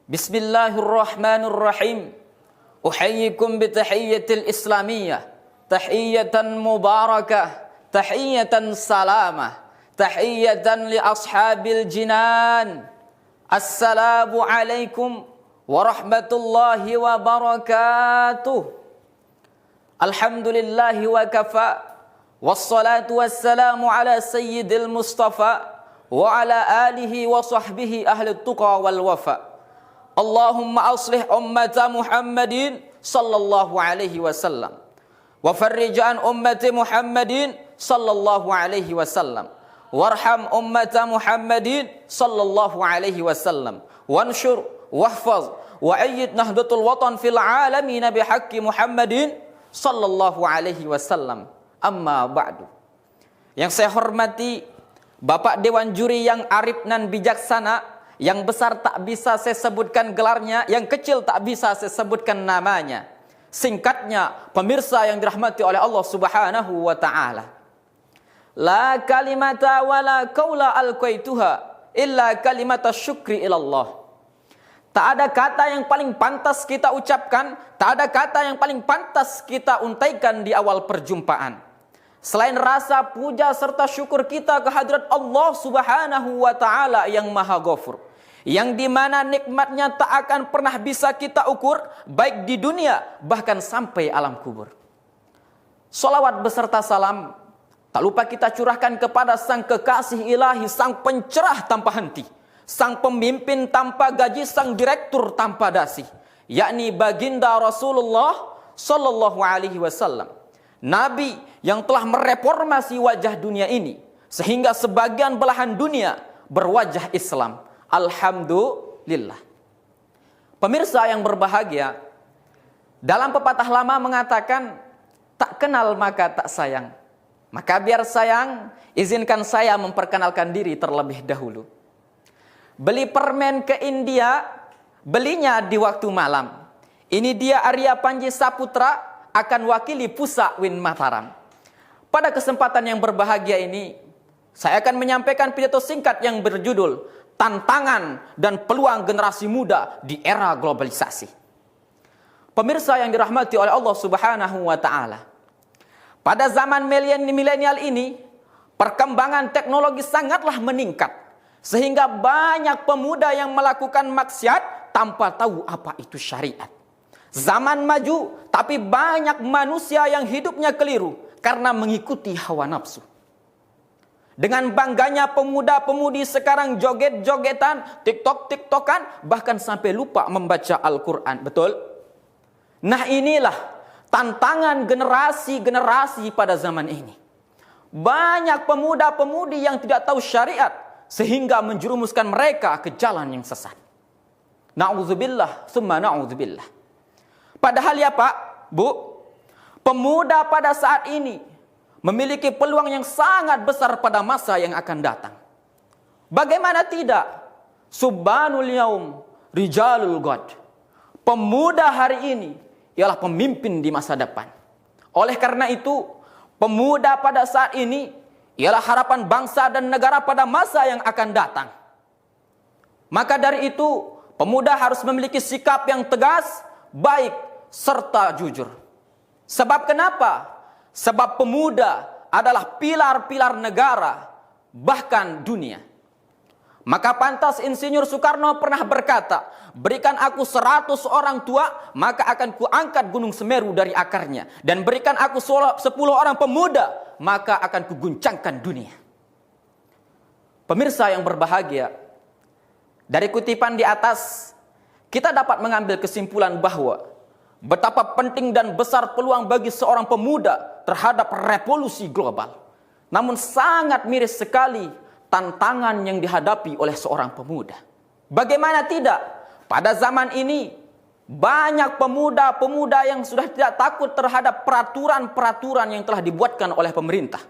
Bismillahirrahmanirrahim. Uhayyikum bitahiyyatil islamiyah, tahiyyatan mubarakah, tahiyyatan salamah, tahiyyatan li ashabil jinan. Assalamu alaikum warahmatullahi wabarakatuh. Alhamdulillahi wa kafa, wassalatu wassalamu ala sayyidil mustafa wa ala alihi wa sahbihi ahli tuqa wal wafa. Allahumma aslih ummata Muhammadin sallallahu alaihi wasallam wa farrij an ummati Muhammadin sallallahu alaihi wasallam warham ummata Muhammadin sallallahu alaihi wasallam wanshur wahfaz wa ayyid nahdatul watan fil alamin bihaqqi Muhammadin sallallahu alaihi wasallam. Amma ba'du. Yang saya hormati Bapak Dewan Juri yang arif dan bijaksana, yang besar tak bisa saya sebutkan gelarnya, yang kecil tak bisa saya sebutkan namanya. Singkatnya, pemirsa yang dirahmati oleh Allah Subhanahu wa taala. La kalimata wala qaula alqaituha illa kalimata syukri ilallah. Tak ada kata yang paling pantas kita ucapkan, tak ada kata yang paling pantas kita untaikan di awal perjumpaan, selain rasa puja serta syukur kita kehadirat Allah Subhanahu wa taala yang Maha Ghafur, yang dimana nikmatnya tak akan pernah bisa kita ukur, baik di dunia bahkan sampai alam kubur. Salawat beserta salam tak lupa kita curahkan kepada sang kekasih ilahi, sang pencerah tanpa henti, sang pemimpin tanpa gaji, sang direktur tanpa dasi, yakni baginda Rasulullah sallallahu alaihi wasallam. Nabi yang telah mereformasi wajah dunia ini sehingga sebagian belahan dunia berwajah Islam. Alhamdulillah. Pemirsa yang berbahagia, dalam pepatah lama mengatakan, tak kenal maka tak sayang. Maka biar sayang, izinkan saya memperkenalkan diri terlebih dahulu. Beli permen ke India, belinya di waktu malam. Ini dia Arya Panji Saputra, akan wakili Pusa Win Mataram. Pada kesempatan yang berbahagia ini, saya akan menyampaikan pidato singkat yang berjudul Tantangan dan Peluang Generasi Muda di Era Globalisasi. Pemirsa yang dirahmati oleh Allah Subhanahu wa taala. Pada zaman milenial ini, perkembangan teknologi sangatlah meningkat, sehingga banyak pemuda yang melakukan maksiat tanpa tahu apa itu syariat. Zaman maju, tapi banyak manusia yang hidupnya keliru karena mengikuti hawa nafsu. Dengan bangganya pemuda-pemudi sekarang joget-jogetan, tiktok-tiktokan, bahkan sampai lupa membaca Al-Quran. Betul? Nah, inilah tantangan generasi-generasi pada zaman ini. Banyak pemuda-pemudi yang tidak tahu syariat, sehingga menjerumuskan mereka ke jalan yang sesat. Na'udzubillah, summa na'udzubillah. Padahal ya Pak, Bu, pemuda pada saat ini memiliki peluang yang sangat besar pada masa yang akan datang. Bagaimana tidak? Subhanul yaum, rijalul ghad. Pemuda hari ini ialah pemimpin di masa depan. Oleh karena itu, pemuda pada saat ini ialah harapan bangsa dan negara pada masa yang akan datang. Maka dari itu, pemuda harus memiliki sikap yang tegas, baik, serta jujur. Sebab kenapa? Sebab pemuda adalah pilar-pilar negara, bahkan dunia. Maka pantas Insinyur Soekarno pernah berkata, berikan aku 100 orang tua, maka akan kuangkat Gunung Semeru dari akarnya. Dan berikan aku 10 orang pemuda, maka akan kuguncangkan dunia. Pemirsa yang berbahagia, dari kutipan di atas, kita dapat mengambil kesimpulan bahwa betapa penting dan besar peluang bagi seorang pemuda terhadap revolusi global. Namun sangat miris sekali tantangan yang dihadapi oleh seorang pemuda. Bagaimana tidak? Pada zaman ini banyak pemuda-pemuda yang sudah tidak takut terhadap peraturan-peraturan yang telah dibuatkan oleh pemerintah.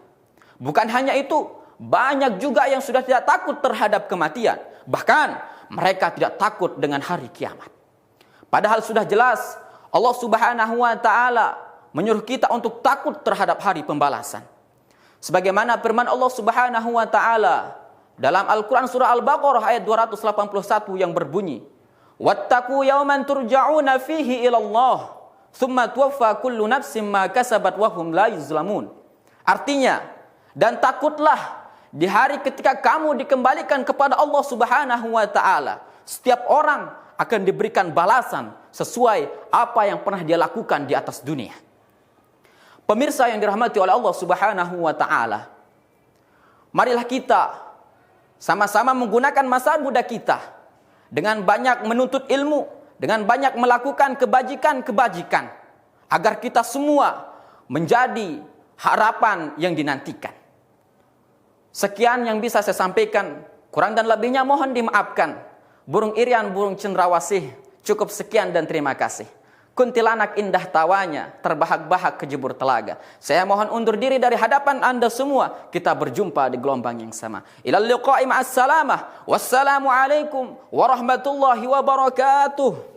Bukan hanya itu, banyak juga yang sudah tidak takut terhadap kematian. Bahkan mereka tidak takut dengan hari kiamat. Padahal sudah jelas Allah Subhanahu wa taala menyuruh kita untuk takut terhadap hari pembalasan. Sebagaimana firman Allah Subhanahu wa taala dalam Al-Qur'an surah Al-Baqarah ayat 281 yang berbunyi, Wattaqu yawman turja'una fihi ila Allah, tsumma tuwaffa kullu nafsin ma kasabat wa hum la yuzlamun. Artinya, dan takutlah di hari ketika kamu dikembalikan kepada Allah Subhanahu wa taala. Setiap orang akan diberikan balasan sesuai apa yang pernah dia lakukan di atas dunia. Pemirsa yang dirahmati oleh Allah Subhanahu wa taala, marilah kita sama-sama menggunakan masa muda kita dengan banyak menuntut ilmu, dengan banyak melakukan kebajikan-kebajikan, agar kita semua menjadi harapan yang dinantikan. Sekian yang bisa saya sampaikan, kurang dan lebihnya mohon dimaafkan. Burung irian, burung cendrawasih, cukup sekian dan terima kasih. Kuntilanak indah tawanya, terbahak-bahak kejebur telaga. Saya mohon undur diri dari hadapan Anda semua. Kita berjumpa di gelombang yang sama. Ilal liqa'i ma'as salamah. Wassalamualaikum warahmatullahi wabarakatuh.